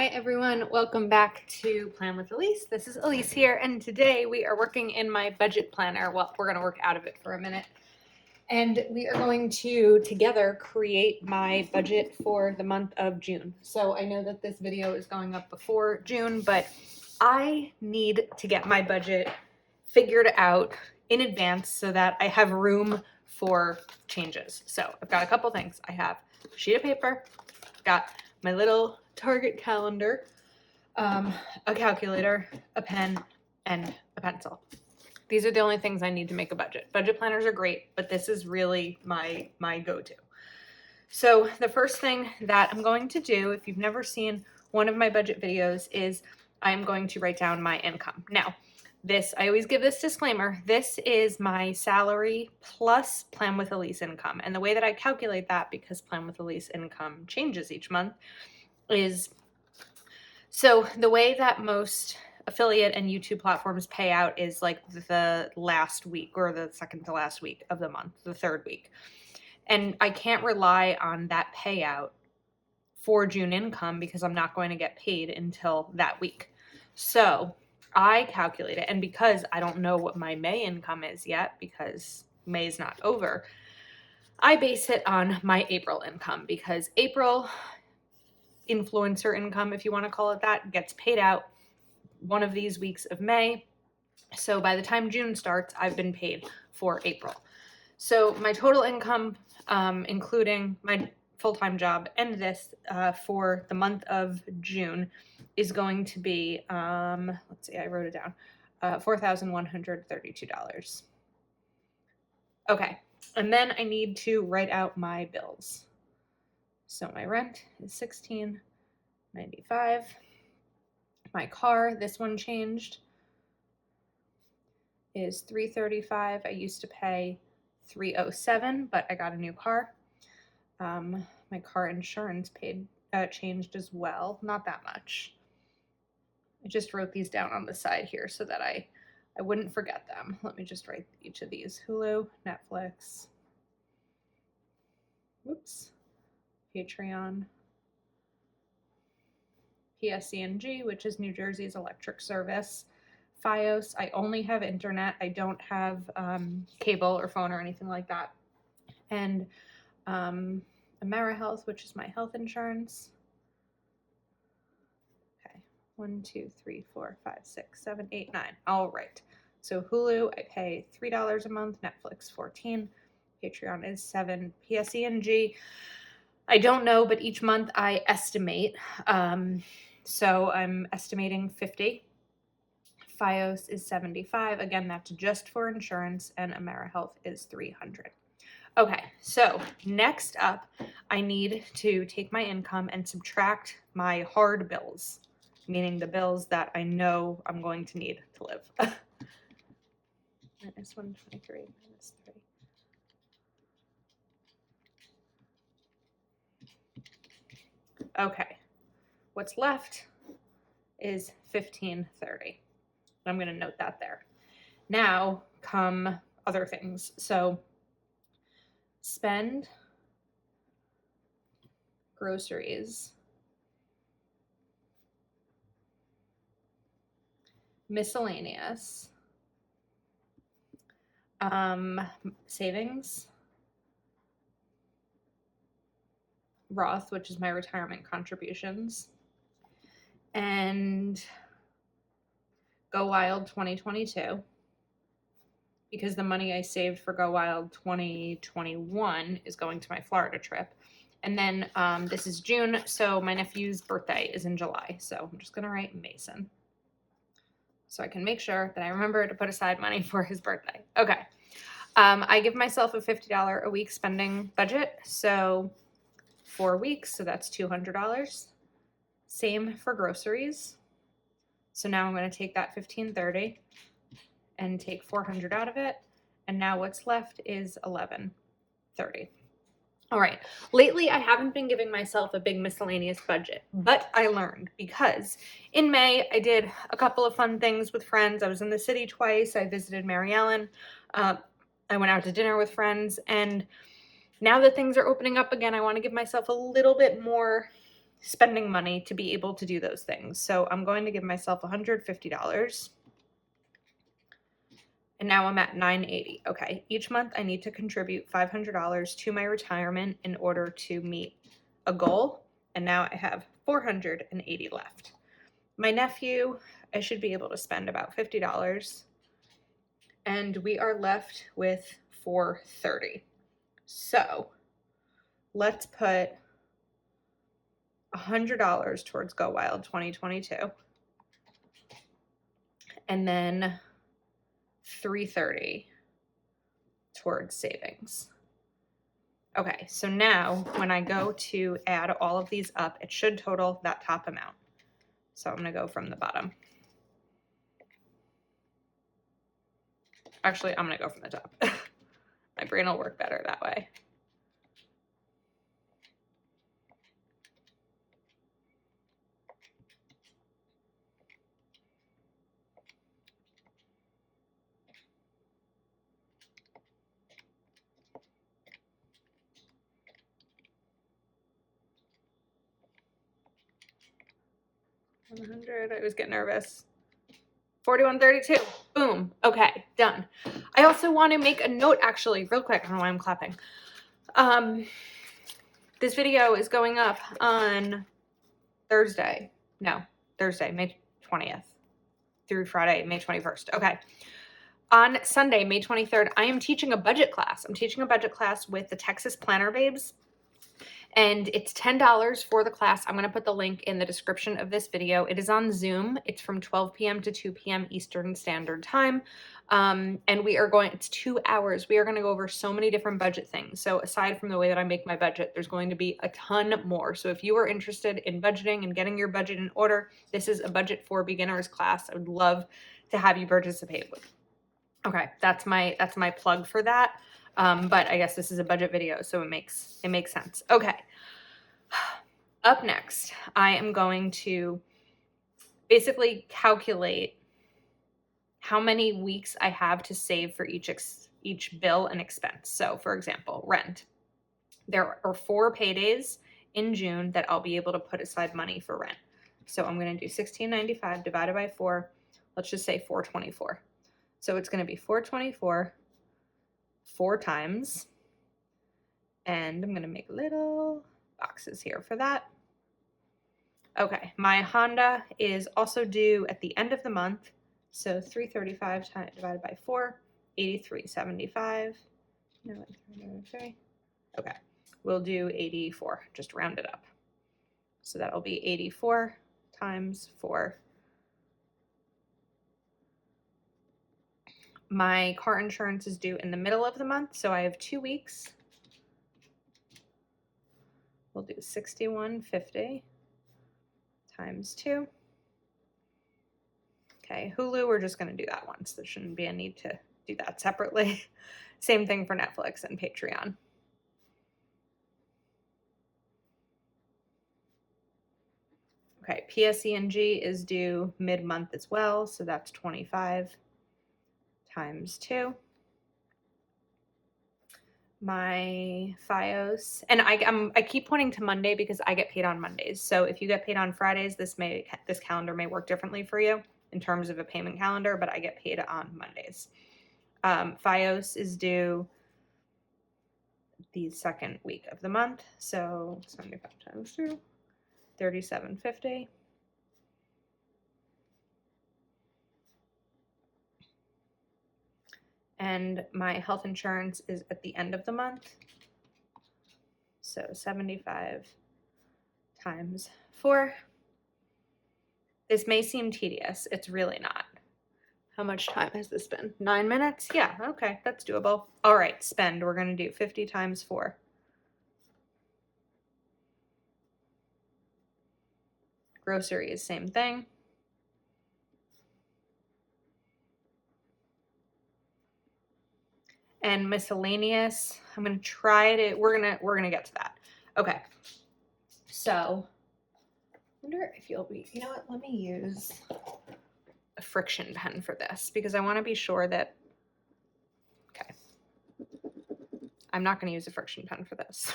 Hi everyone, welcome back to Plan with Elise. This is Elise here, and today we are working in my budget planner. Well, we're going to work out of it for a minute. And we are going to together create my budget for the month of June. So I know that this video is going up before June, but I need to get my budget figured out in advance so that I have room for changes. So I've got a couple things. I have a sheet of paper, I've got my little Target calendar, a calculator, a pen, and a pencil. These are the only things I need to make a budget. Budget planners are great, but this is really my go-to. So the first thing that I'm going to do, if you've never seen one of my budget videos, is I'm going to write down my income. Now, I always give this disclaimer, this is my salary plus Plan with Elise income. And the way that I calculate that, because Plan with Elise income changes each month, is so the way that most affiliate and YouTube platforms pay out is like the last week or the second to last week of the month, the third week. And I can't rely on that payout for June income because I'm not going to get paid until that week. So I calculate it. And because I don't know what my May income is yet, because May is not over, I base it on my April income, because April influencer income, if you want to call it that, gets paid out one of these weeks of May. So by the time June starts, I've been paid for April. So my total income, including my full-time job and this, for the month of June is going to be, let's see, I wrote it down, $4,132. Okay, and then I need to write out my bills. So my rent is $16.95. My car, this one changed, is $335. I used to pay $307, but I got a new car. My car insurance changed as well, not that much. I just wrote these down on the side here so that I wouldn't forget them. Let me just write each of these. Hulu, Netflix, Patreon, PSE&G, which is New Jersey's electric service, Fios. I only have internet. I don't have cable or phone or anything like that. And AmeriHealth, which is my health insurance. Okay, 1, 2, 3, 4, 5, 6, 7, 8, 9. All right. So Hulu, I pay $3 a month. Netflix, $14. Patreon is $7. PSE&G, I don't know, but each month I estimate. So I'm estimating $50. Fios is $75. Again, that's just for insurance, and AmeriHealth is $300. Okay, so next up, I need to take my income and subtract my hard bills, meaning the bills that I know I'm going to need to live. Minus 123, minus 3. Okay, what's left is $15.30. I'm going to note that there. Now come other things. So spend, groceries, miscellaneous, savings, Roth, which is my retirement contributions, and Go Wild 2022, because the money I saved for Go Wild 2021 is going to my Florida trip. And then this is June, so my nephew's birthday is in July. So I'm just going to write Mason so I can make sure that I remember to put aside money for his birthday. Okay. I give myself a $50 a week spending budget. So 4 weeks, so that's $200. Same for groceries. So now I'm going to take that $15.30 and take $400 out of it. And now what's left is $11.30. All right. Lately, I haven't been giving myself a big miscellaneous budget, but I learned, because in May, I did a couple of fun things with friends. I was in the city twice. I visited Mary Ellen. I went out to dinner with friends. And now that things are opening up again, I want to give myself a little bit more spending money to be able to do those things. So I'm going to give myself $150. And now I'm at $980. Okay, each month I need to contribute $500 to my retirement in order to meet a goal. And now I have $480 left. My nephew, I should be able to spend about $50. And we are left with $430. So let's put $100 towards Go Wild 2022. And then $330 towards savings. Okay, so now when I go to add all of these up, it should total that top amount. So I'm gonna go from the bottom. Actually, I'm gonna go from the top. My brain will work better that way. $100, I always get nervous. $41.32, boom, okay, done. I also want to make a note, actually, real quick, I don't know why I'm clapping. This video is going up on Thursday, May 20th through Friday, May 21st, okay. On Sunday, May 23rd, I am teaching a budget class. I'm teaching a budget class with the Texas Planner Babes. And it's $10 for the class. I'm going to put the link in the description of this video. It is on Zoom. It's from 12 p.m. to 2 p.m. Eastern Standard Time. And it's 2 hours. We are going to go over so many different budget things. So aside from the way that I make my budget, there's going to be a ton more. So if you are interested in budgeting and getting your budget in order, this is a budget for beginners class. I would love to have you participate with. Okay, that's my plug for that. But I guess this is a budget video, so it makes sense. Okay. Up next, I am going to basically calculate how many weeks I have to save for each bill and expense. So, for example, rent. There are 4 paydays in June that I'll be able to put aside money for rent. So I'm going to do $16.95 divided by 4. Let's just say $424. So it's going to be $424 4 times, and I'm going to make little boxes here for that. Okay, my Honda is also due at the end of the month, so $335 divided by 4, $83.75. No, okay, we'll do 84, just round it up. So that'll be 84 times 4. My car insurance is due in the middle of the month, so I have 2 weeks. We'll do $61.50 times 2. Okay, Hulu, we're just going to do that once. There shouldn't be a need to do that separately. Same thing for Netflix and Patreon. Okay, PSE&G is due mid-month as well, so that's 25 times 2. My FiOS, and I keep pointing to Monday because I get paid on Mondays. So if you get paid on Fridays, this calendar may work differently for you in terms of a payment calendar, but I get paid on Mondays. FiOS is due the second week of the month, so 75 times 2, $37.50. And my health insurance is at the end of the month. So 75 times 4. This may seem tedious. It's really not. How much time has this been? 9 minutes? Yeah, okay, that's doable. All right, spend. We're going to do 50 times 4. Groceries, same thing. And miscellaneous, I'm going to try to, we're going to get to that. Okay. So, I wonder if you'll be, you know what, let me use a friction pen for this because I want to be sure that, okay. I'm not going to use a friction pen for this.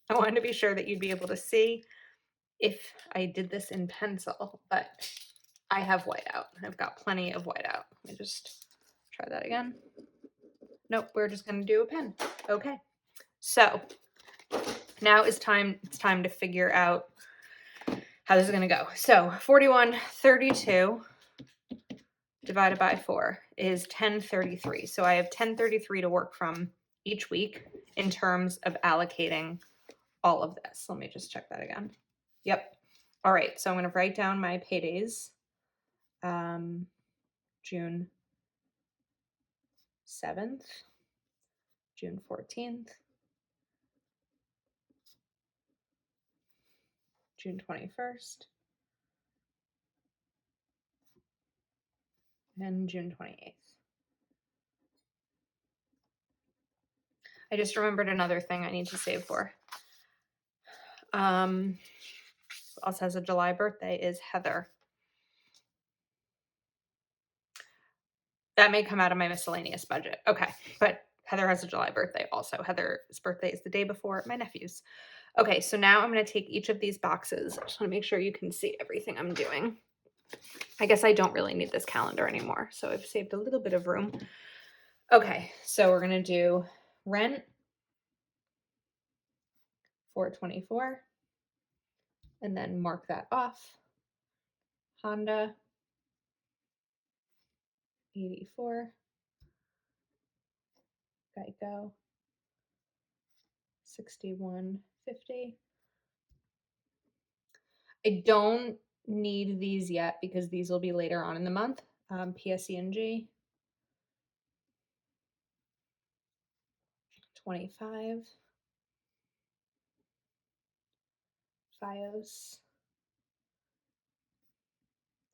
I wanted to be sure that you'd be able to see if I did this in pencil, but I have whiteout. I've got plenty of whiteout. Let me just try that again. Nope, we're just gonna do a pen. Okay. So now it's time to figure out how this is gonna go. So 4132 divided by 4 is 1033. So I have 1033 to work from each week in terms of allocating all of this. Let me just check that again. Yep. All right, so I'm going to write down my paydays. June 7th, June 14th, June 21st, and June 28th. I just remembered another thing I need to save for. Also has a July birthday is Heather. That may come out of my miscellaneous budget. Okay, but Heather has a July birthday also. Heather's birthday is the day before my nephew's. Okay, so now I'm going to take each of these boxes. I just want to make sure you can see everything I'm doing. I guess I don't really need this calendar anymore, so I've saved a little bit of room. Okay, so we're going to do rent, $424, and then mark that off. Honda, $84, Geico, $61.50. I don't need these yet because these will be later on in the month. PSE&G, 25, FiOS,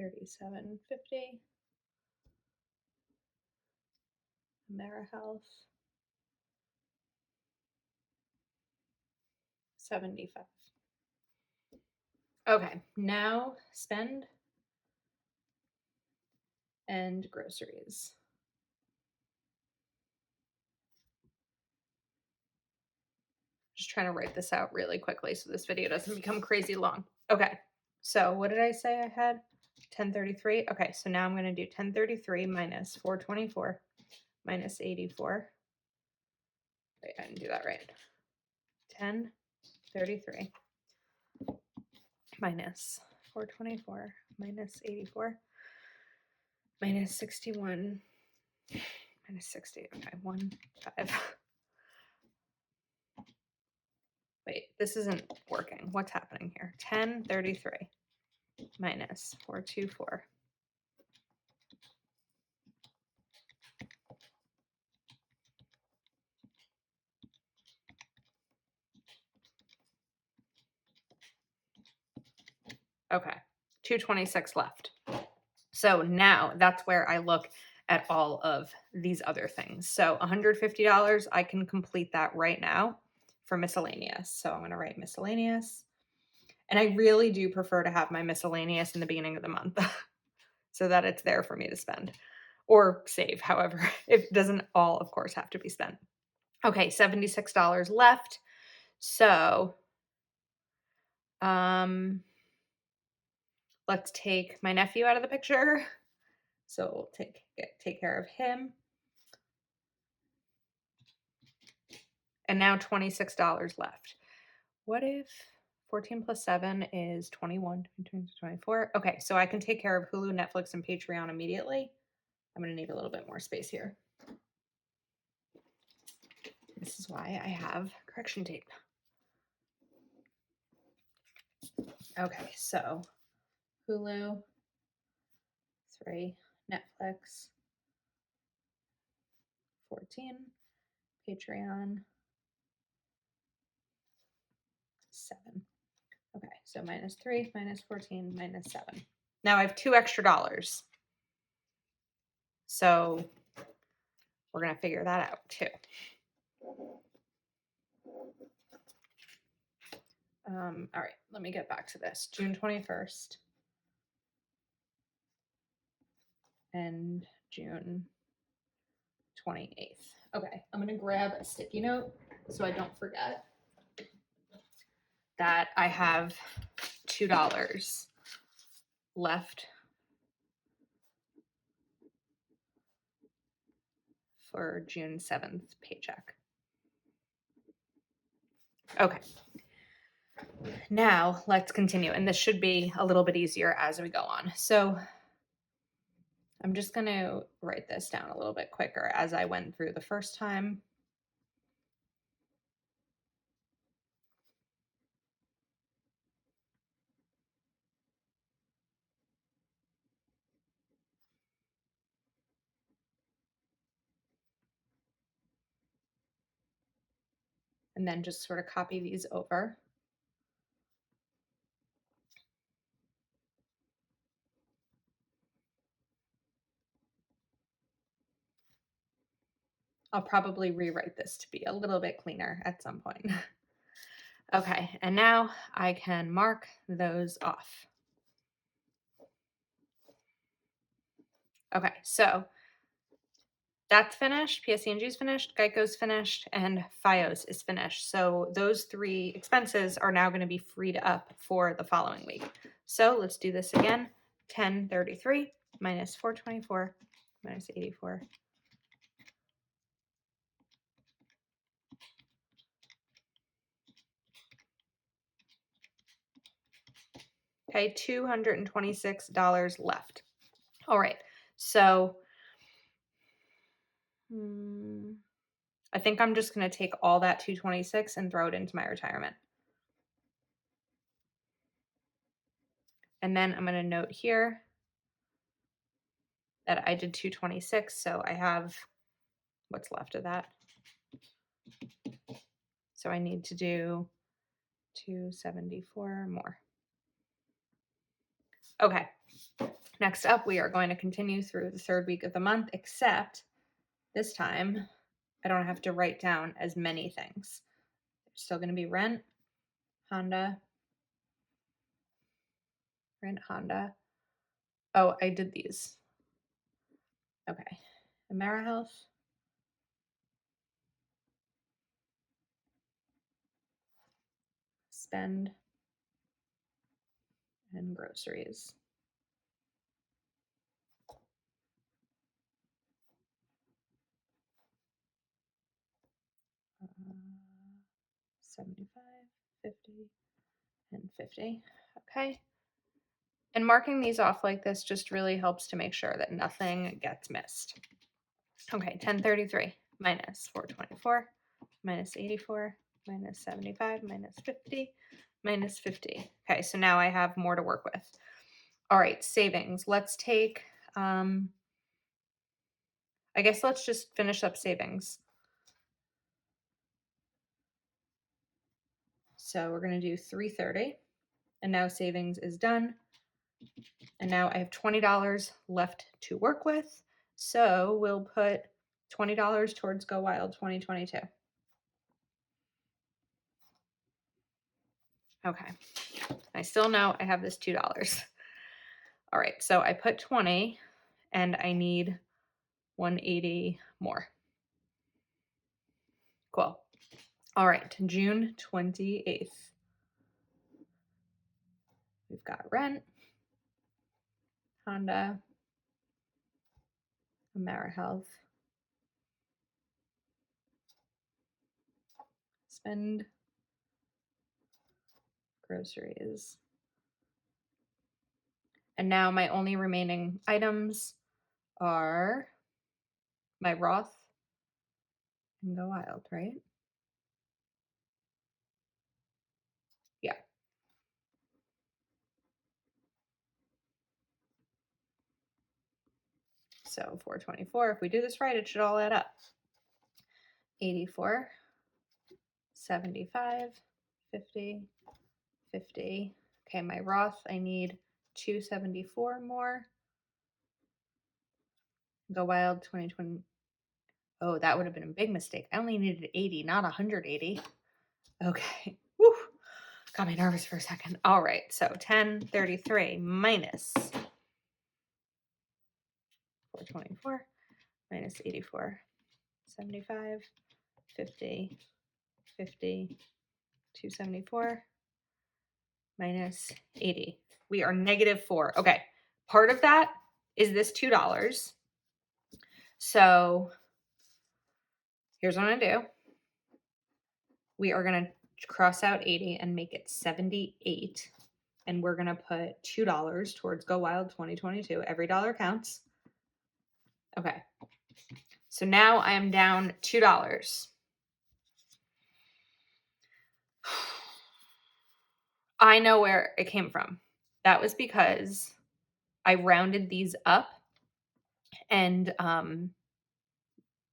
$37.50, AmeriHealth, 75. Okay, now spend and groceries. Just trying to write this out really quickly so this video doesn't become crazy long. Okay, so what did I say I had? 1033. Okay, so now I'm going to do 1033 minus 424 minus 84. Wait, I didn't do that right. 1033 minus 424 minus 84 minus 61 minus 60. Okay, 1, 5. Wait, this isn't working. What's happening here? 1033 minus 424. Okay, 226 left. So now that's where I look at all of these other things. So $150, I can complete that right now for miscellaneous. So I'm going to write miscellaneous. And I really do prefer to have my miscellaneous in the beginning of the month so that it's there for me to spend or save. However, it doesn't all, of course, have to be spent. Okay, $76 left. So let's take my nephew out of the picture. So we'll take care of him. And now $26 left. What if 14 plus 7 is 21, 24? Okay, so I can take care of Hulu, Netflix, and Patreon immediately. I'm going to need a little bit more space here. This is why I have correction tape. Okay, so Hulu, 3, Netflix, 14, Patreon, 7. Okay, so minus 3, minus 14, minus 7. Now I have $2 extra. So we're going to figure that out too. All right, let me get back to this. June 21st and June 28th. Okay, I'm going to grab a sticky note so I don't forget that I have $2 left for June 7th paycheck. Okay. Now let's continue. And this should be a little bit easier as we go on. So I'm just going to write this down a little bit quicker as I went through the first time. And then just sort of copy these over. I'll probably rewrite this to be a little bit cleaner at some point. Okay, and now I can mark those off. Okay, so that's finished, PSE&G is finished, Geico's finished, and FiOS is finished. So those 3 expenses are now going to be freed up for the following week. So let's do this again. 1033 minus 424 minus 84. Okay, $226 left. All right, so I think I'm just going to take all that 226 and throw it into my retirement. And then I'm going to note here that I did 226, so I have what's left of that. So I need to do 274 more. Okay, next up, we are going to continue through the 3rd week of the month, except this time I don't have to write down as many things. There's still going to be rent, Honda. Oh, I did these. Okay, AmeriHealth. Spend and groceries. Uh, 75, 50, and 50. Okay. And marking these off like this just really helps to make sure that nothing gets missed. Okay, 1033 minus 424 minus 84 minus 75 minus 50 minus 50. Okay, so now I have more to work with. All right, savings. Let's take, I guess let's just finish up savings. So we're going to do 330, and now savings is done. And now I have $20 left to work with. So we'll put $20 towards Go Wild 2022. Okay. I still know I have this $2. All right. So I put 20 and I need 180 more. Cool. All right. June 28th. We've got rent, Honda, AmeriHealth, spend, groceries. And now my only remaining items are my Roth and Go Wild, right? Yeah. So 424, if we do this right, it should all add up. 84, 75, 50, 50. Okay, my Roth, I need 274 more. Go Wild 2020. Oh, that would have been a big mistake. I only needed 80, not 180. Okay. Woo. Got me nervous for a second. All right, so 1033 minus 424 minus 84, 75, 50, 50, 274 minus 80. We are -4. Okay. Part of that is this $2. So here's what I'm going to do. We are going to cross out 80 and make it 78. And we're going to put $2 towards Go Wild 2022. Every dollar counts. Okay. So now I am down $2. I know where it came from. That was because I rounded these up and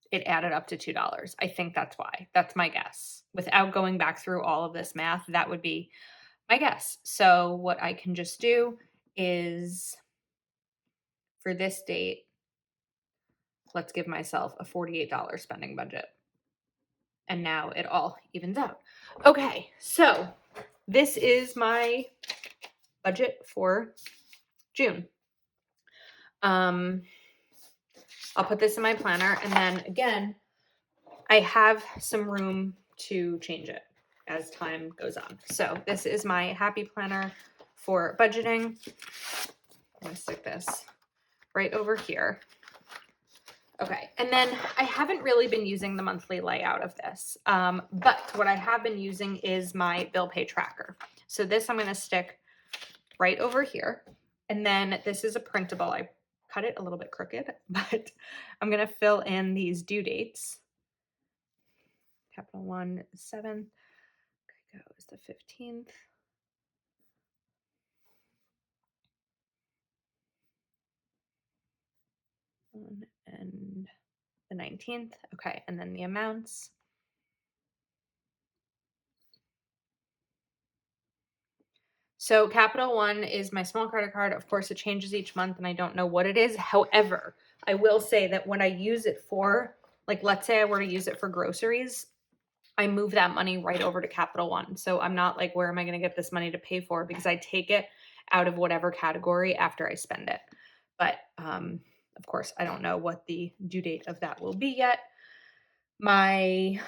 it added up to $2. I think that's why. That's my guess. Without going back through all of this math, that would be my guess. So what I can just do is for this date, let's give myself a $48 spending budget. And now it all evens out. Okay, so this is my budget for June. I'll put this in my planner, and then again, I have some room to change it as time goes on. So this is my happy planner for budgeting. I'm going to stick this right over here. Okay, and then I haven't really been using the monthly layout of this, but what I have been using is my bill pay tracker. So this I'm going to stick right over here, and then this is a printable. I cut it a little bit crooked, but I'm going to fill in these due dates. Capital One is 7th, Geico is the 15th. And the 19th. Okay, and then the amounts. So Capital One is my small credit card. Of course, it changes each month and I don't know what it is. However, I will say that when I use it for, like, let's say I were to use it for groceries, I move that money right over to Capital One. So I'm not like, where am I going to get this money to pay for? Because I take it out of whatever category after I spend it. But of course, I don't know what the due date of that will be yet. My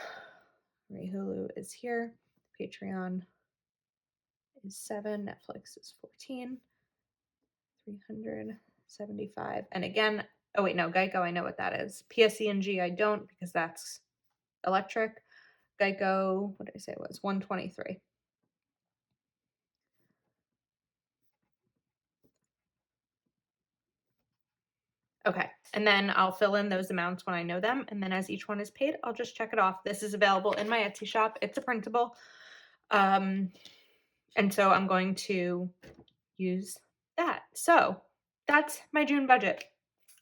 Hulu is here. Patreon is 7. Netflix is 14. 375. And again, oh wait, no, Geico, I know what that is. PSE&G, I don't, because that's electric. Geico, what did I say it was? 123. Okay, and then I'll fill in those amounts when I know them, and then as each one is paid, I'll just check it off. This is available in my Etsy shop. It's a printable. And so I'm going to use that. So that's my June budget.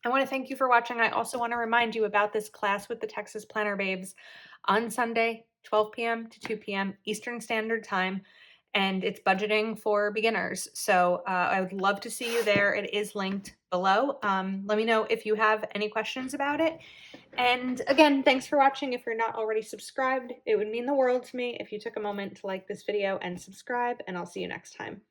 I want to thank you for watching. I also want to remind you about this class with the Texas Planner Babes on Sunday, 12 p.m. to 2 p.m. Eastern Standard Time, and it's budgeting for beginners. So I would love to see you there. It is linked below. Let me know if you have any questions about it. And again, thanks for watching. If you're not already subscribed, it would mean the world to me if you took a moment to like this video and subscribe, and I'll see you next time.